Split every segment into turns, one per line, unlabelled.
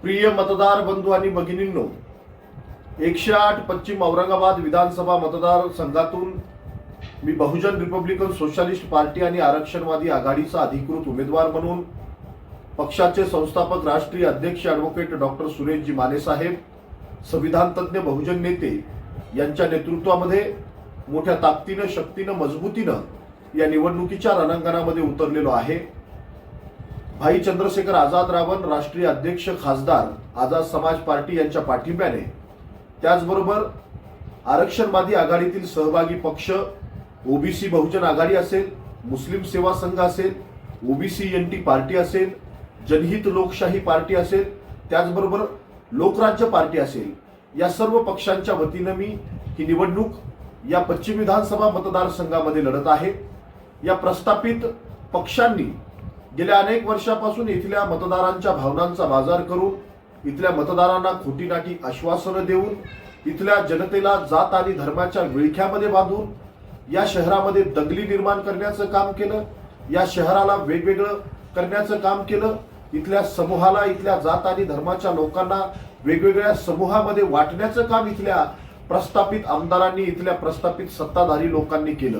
प्रिय मतदार बंधू आणि भगिनींनो, 108 पश्चिम औरंगाबाद विधानसभा मतदारसंघातून मी बहुजन रिपब्लिकन सोशलिस्ट पार्टी आणि आरक्षणवादी आघाडीचा अधिकृत उमेदवार म्हणून पक्षाचे संस्थापक राष्ट्रीय अध्यक्ष ॲडव्होकेट डॉक्टर सुरेशजी माने साहेब, संविधान तज्ञ बहुजन नेते यांच्या नेतृत्वामध्ये मोठ्या ताकदीनं, शक्तीनं, मजबूतीनं या निवडणुकीच्या रणांगणामध्ये उतरलेलो आहे। भाई चंद्रशेखर आझाद रावण राष्ट्रीय अध्यक्ष खासदार आझाद समाज पार्टी यांच्या पाठिंब्याने, त्याचबरोबर आरक्षणवादी आघाडीतील सहभागी पक्ष ओबीसी बहुजन आघाडी असेल, मुस्लिम सेवा संघ असेल, ओबीसी एनटी पार्टी असेल, जनहित लोकशाही पार्टी असेल, त्याचबरोबर लोकराज्य पार्टी असेल, या सर्व पक्षांच्या वतीनं मी ही निवडणूक या पश्चिम विधानसभा मतदारसंघामध्ये लढत आहे। या प्रस्थापित पक्षांनी गेल्या अनेक वर्षापासून इथल्या मतदारांच्या भावनांचा बाजार करून, इथल्या मतदारांना खोटीनाटी आश्वासनं देऊन, इथल्या जनतेला जात आणि धर्माच्या विळख्यामध्ये बांधून या शहरामध्ये दंगली निर्माण करण्याचं काम केलं, या शहराला वेगवेगळं करण्याचं काम केलं, इथल्या समूहाला, इथल्या जात आणि धर्माच्या लोकांना वेगवेगळ्या समूहामध्ये वाटण्याचं काम इथल्या प्रस्थापित आमदारांनी, इथल्या प्रस्थापित सत्ताधारी लोकांनी केलं।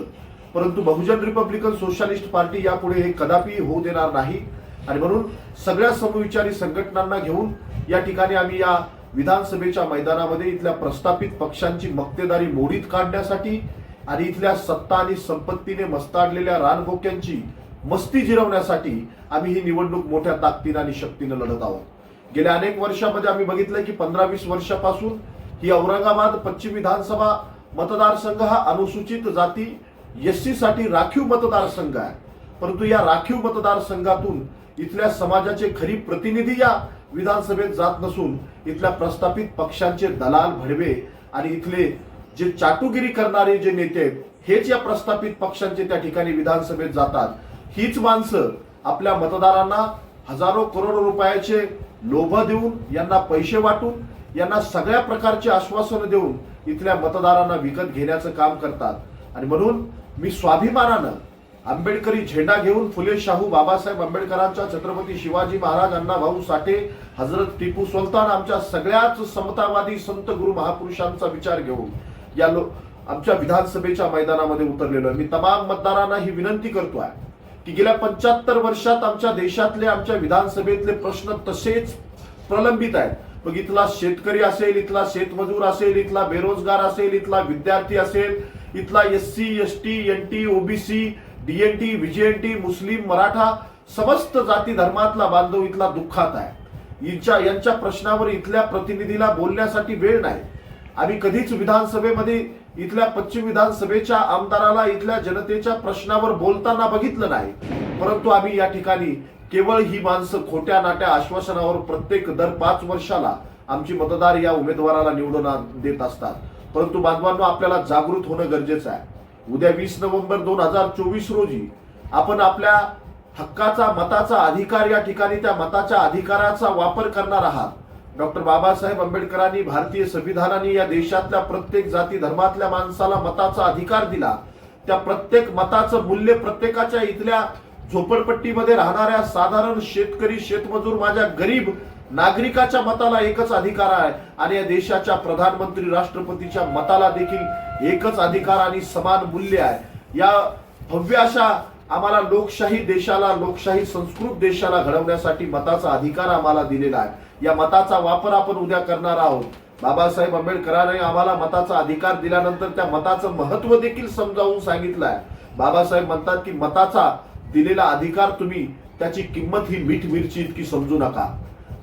परंतु बहुजन रिपब्लिकन सोशलिस्ट पार्टी यापुढे हे कदापि होऊ देणार नाही आणि म्हणून सगळ्या समविचारी संघटनांना घेऊन या ठिकाणी आम्ही या विधानसभेच्या मैदानामध्ये इथल्या प्रस्थापित पक्षांची मक्तेदारी मोडीत काढण्यासाठी आणि इथल्या सत्ता आणि संपत्तीने मस्ताडलेल्या रानभोक्यांची मस्ती जिरवण्यासाठी आम्ही ही निवडणूक मोठ्या ताकदीने आणि शक्तीने लढत आहोत। गेल्या अनेक वर्षामध्ये आम्ही बघितलं की 15-20 वर्षापासून ही औरंगाबाद पश्चिम विधानसभा मतदारसंघ हा अनुसूचित जाती एससी साठी राखीव मतदारसंघ आहे। परंतु या राखीव मतदारसंघातून इथल्या समाजाचे खरी प्रतिनिधी या विधानसभेत जात नसून इथल्या प्रस्थापित पक्षांचे दलाल, भडवे आणि इथले जे चाटुगिरी करणारे जे नेते आहेत हेच या प्रस्थापित पक्षांचे त्या ठिकाणी विधानसभेत जातात। हीच माणसं आपल्या मतदारांना हजारो करोडो रुपयाचे लोभ देऊन, यांना पैसे वाटून, यांना सगळ्या प्रकारचे आश्वासनं देऊन इथल्या मतदारांना विकत घेण्याचं काम करतात। आणि म्हणून मी स्वाभिमानानं आंबेडकरी झेंडा घेऊन फुले शाहू बाबासाहेब आंबेडकरांच्या, छत्रपती शिवाजी महाराज, अण्णाभाऊ साठे, हजरत टिपू सुलतान, आमच्या सगळ्याच समतावादी संत गुरु महापुरुषांचा विचार घेऊन या आमच्या विधानसभेच्या मैदानामध्ये उतरलेलो आहे। मी तमाम मतदारांना ही विनंती करतोय की गेल्या 75 वर्षात आमच्या देशातले, आमच्या विधानसभेतले प्रश्न तसेच प्रलंबित आहेत। मग इथला शेतकरी असेल, इथला शेतमजूर असेल, इथला बेरोजगार असेल, इथला विद्यार्थी असेल, इथला SC, ST, NT, OBC, DNT, VJNT, मुस्लिम, मराठा, समस्त जाती धर्मातला बांधव इथला दुःखात आहे। यांच्या प्रश्नावर इथल्या प्रतिनिधीला बोलण्यासाठी वेळ नाही। आम्ही कधीच विधानसभेमध्ये इथल्या पश्चिम विधानसभेच्या आमदाराला इथल्या जनतेच्या प्रश्नावर बोलताना बघितलं नाही। परंतु आम्ही या ठिकाणी केवळ ही माणसं खोट्या नाट्या आश्वासनावर प्रत्येक दर 5 वर्षाला आमची मतदार या उमेदवाराला निवडून देत असतात। परंतु बांधवांनो, आपल्याला जागृत होणं गरजेचं आहे। उद्या 20 नोव्हेंबर 2024 रोजी आपण आपल्या हक्काचा, मताचा अधिकार, या ठिकाणी त्या मताच्या अधिकाराचा वापर करणार आहात। डॉक्टर बाबासाहेब आंबेडकरांनी, भारतीय संविधानाने या देशातल्या प्रत्येक जाती धर्मातल्या माणसाला मताचा अधिकार दिला। त्या प्रत्येक मताचं मूल्य प्रत्येकाच्या इथल्या झोपडपट्टीमध्ये राहणाऱ्या साधारण शेतकरी, शेतमजूर, माझ्या गरीब नागरिकाच्या मताला एकच अधिकार आहे आणि या देशाच्या प्रधानमंत्री, राष्ट्रपतीच्या मताला देखील एकच अधिकार आणि समान मूल्य आहे। या भव्य अशा आम्हाला लोकशाही देशाला, लोकशाही संस्कृत देशाला घडवण्यासाठी मताचा अधिकार आम्हाला दिलेला आहे। या मताचा वापर आपण उद्या करणार आहोत। बाबासाहेब आंबेडकरांनी आम्हाला मताचा अधिकार दिल्यानंतर त्या मताचं महत्व देखील समजावून सांगितलं आहे। बाबासाहेब म्हणतात की मताचा दिलेला अधिकार तुम्ही, त्याची किंमत ही मीठ मिरची इतकी समजू नका।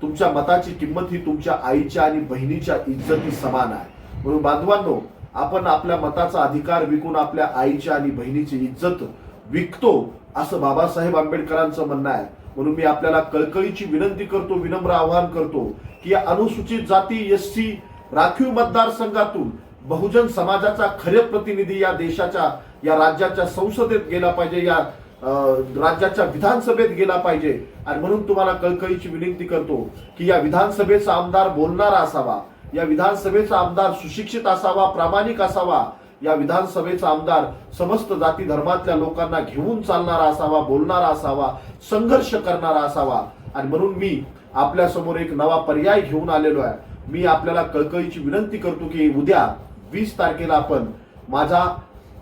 तुमच्या मताची किंमत ही तुमच्या आईच्या आणि बहिणीच्या इज्जती समान आहे। म्हणून बांधवांनो, आपण आपल्या मताचा अधिकार विकून आपल्या आईच्या आणि बहिणीची इज्जत विकतो असं बाबासाहेब आंबेडकरांचं म्हणणं आहे। म्हणून मी आपल्याला कळकळीची विनंती करतो, विनम्र आवाहन करतो की या अनुसूचित जाती एससी राखीव मतदारसंघातून बहुजन समाजाचा खरे प्रतिनिधी या देशाच्या, या राज्याच्या संसदेत गेला पाहिजे, या राज्याच्या विधानसभेत गेला पाहिजे। आणि म्हणून तुम्हाला कळकळीची विनंती करतो की या विधानसभेचा आमदार बोलणारा असावा, या विधानसभेचा आमदार सुशिक्षित असावा, प्रामाणिक असावा, या विधानसभेचा आमदार समस्त जाती धर्मातल्या लोकांना घेऊन चालणारा असावा, बोलणारा असावा, संघर्ष करणारा असावा। आणि म्हणून मी आपल्या समोर एक नवा पर्याय घेऊन आलेलो आहे. मी आपल्याला कळकळीची विनंती करतो की उद्या 20 तारखेला आपण माझा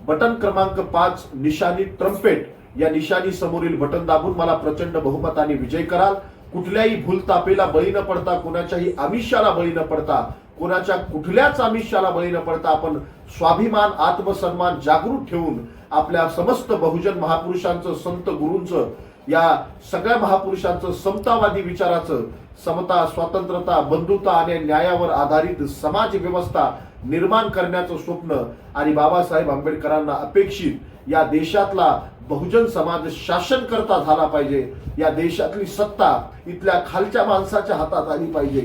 बटन क्रमांक 5 निशाणी ट्रम्पेट या निशाणी समोरील बटन दाबून मला प्रचंड बहुमताने विजय कराल. कुठल्याही भूलतापेला बळी न पडता, कोणाच्याही आमिषाला बळी न पडता, कोणाच्या कुठल्याच आमिषाला बळी न पडता आपण स्वाभिमान आत्मसन्मान जागृत ठेवून आपल्या समस्त बहुजन महापुरुषांचं, संत गुरूंचं, या सगळ्या महापुरुषांचं समतावादी विचाराचं, समता, स्वातंत्र्यता, बंधुता आणि न्यायावर आधारित समाज व्यवस्था निर्माण करण्याचं स्वप्न आणि बाबासाहेब आंबेडकरांना अपेक्षित या देशातला बहुजन समाज शासनकर्ता झाला पाहिजे. या देशातली सत्ता इथल्या खालच्या माणसाच्या हातात आली पाहिजे.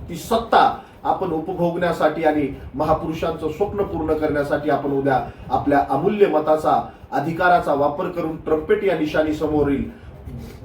ती सत्ता आपण उपभोगण्यासाठी आणि महापुरुषांचं स्वप्न पूर्ण करण्यासाठी आपण उद्या आपल्या अमूल्य मताचा, अधिकाराचा वापर करून ट्रम्पेट या निशाणी समोरील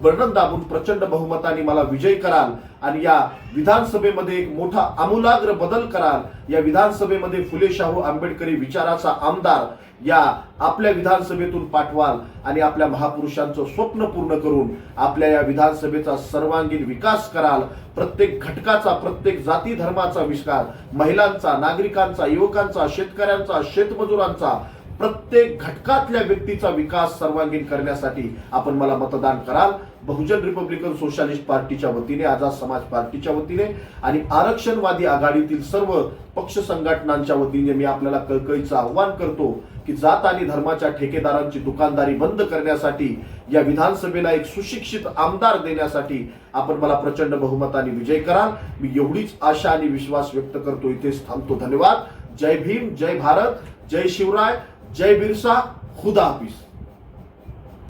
बटन दाबून प्रचंड बहुमताने मला विजय कराल आणि या विधानसभेमध्ये एक मोठा आमूलाग्र बदल कराल. या विधानसभेमध्ये फुले शाहू आंबेडकरी विचाराचा आमदार या आपल्या विधानसभेतून पाठवाल आणि आपल्या महापुरुषांचं स्वप्न पूर्ण करून आपल्या या विधानसभेचा सर्वांगीण विकास कराल. प्रत्येक घटकाचा, प्रत्येक जाती धर्माचा विकास, महिलांचा, नागरिकांचा, युवकांचा, शेतकऱ्यांचा, शेतमजुरांचा, प्रत्येक घटकातल्या व्यक्तीचा विकास सर्वांगीण करण्यासाठी आपण मला मतदान कराल. बहुजन रिपब्लिकन सोशलिस्ट पार्टीच्या वतीने, आझाद समाज पार्टीच्या वतीने आणि आरक्षणवादी आघाडीतील सर्व पक्ष संघटनांच्या वतीने मी आपल्याला कळकळीचं आव्हान करतो की जात आणि धर्माच्या ठेकेदारांची दुकानदारी बंद करण्यासाठी, या विधानसभेला एक सुशिक्षित आमदार देण्यासाठी आपण मला प्रचंड बहुमताने विजय कराल. मी एवढीच आशा आणि विश्वास व्यक्त करतो. इथेच थांबतो. धन्यवाद. जय भीम, जय भारत, जय शिवराय, जय बिरसा, खुदा हाफिज.